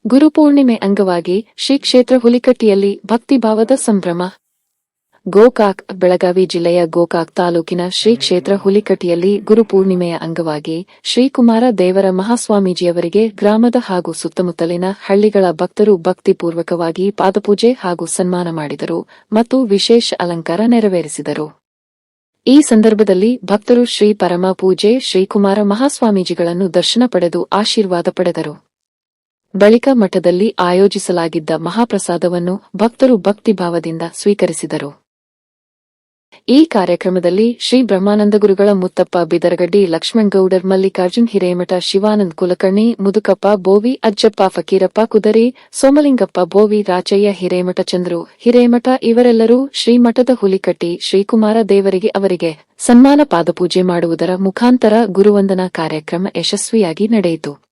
ಗುರುಪೂರ್ಣಿಮೆ ಅಂಗವಾಗಿ ಶ್ರೀ ಕ್ಷೇತ್ರ ಹುಲಿಕಟ್ಟಿಯಲ್ಲಿ ಭಕ್ತಿಭಾವದ ಸಂಭ್ರಮ. ಗೋಕಾಕ್. ಬೆಳಗಾವಿ ಜಿಲ್ಲೆಯ ಗೋಕಾಕ್ ತಾಲೂಕಿನ ಶ್ರೀ ಕ್ಷೇತ್ರ ಹುಲಿಕಟ್ಟಿಯಲ್ಲಿ ಗುರುಪೂರ್ಣಿಮೆಯ ಅಂಗವಾಗಿ ಶ್ರೀಕುಮಾರ ದೇವರ ಮಹಾಸ್ವಾಮೀಜಿಯವರಿಗೆ ಗ್ರಾಮದ ಹಾಗೂ ಸುತ್ತಮುತ್ತಲಿನ ಹಳ್ಳಿಗಳ ಭಕ್ತರು ಭಕ್ತಿಪೂರ್ವಕವಾಗಿ ಪಾದಪೂಜೆ ಹಾಗೂ ಸನ್ಮಾನ ಮಾಡಿದರು ಮತ್ತು ವಿಶೇಷ ಅಲಂಕಾರ ನೆರವೇರಿಸಿದರು. ಈ ಸಂದರ್ಭದಲ್ಲಿ ಭಕ್ತರು ಶ್ರೀ ಪರಮ ಪೂಜೆ ಶ್ರೀಕುಮಾರ ಮಹಾಸ್ವಾಮೀಜಿಗಳನ್ನು ದರ್ಶನ ಪಡೆದು ಆಶೀರ್ವಾದ ಪಡೆದರು. ಬಳಿಕ ಮಠದಲ್ಲಿ ಆಯೋಜಿಸಲಾಗಿದ್ದ ಮಹಾಪ್ರಸಾದವನ್ನು ಭಕ್ತರು ಭಕ್ತಿಭಾವದಿಂದ ಸ್ವೀಕರಿಸಿದರು. ಈ ಕಾರ್ಯಕ್ರಮದಲ್ಲಿ ಶ್ರೀ ಬ್ರಹ್ಮಾನಂದ ಗುರುಗಳ ಮುತ್ತಪ್ಪ ಬಿದರಗಡ್ಡಿ, ಲಕ್ಷ್ಮಣಗೌಡರ್, ಮಲ್ಲಿಕಾರ್ಜುನ್ ಹಿರೇಮಠ, ಶಿವಾನಂದ್ ಕುಲಕರ್ಣಿ, ಮುದುಕಪ್ಪ ಬೋವಿ, ಅಜ್ಜಪ್ಪ ಫಕೀರಪ್ಪ ಕುದರಿ, ಸೋಮಲಿಂಗಪ್ಪ ಬೋವಿ, ರಾಚಯ್ಯ ಹಿರೇಮಠ, ಚಂದ್ರು ಹಿರೇಮಠ ಇವರೆಲ್ಲರೂ ಶ್ರೀಮಠದ ಹುಲಿಕಟ್ಟಿ ಶ್ರೀಕುಮಾರ ದೇವರಿಗೆ ಅವರಿಗೆ ಸನ್ಮಾನ ಪಾದಪೂಜೆ ಮಾಡುವುದರ ಮುಖಾಂತರ ಗುರುವಂದನಾ ಕಾರ್ಯಕ್ರಮ ಯಶಸ್ವಿಯಾಗಿ ನಡೆಯಿತು.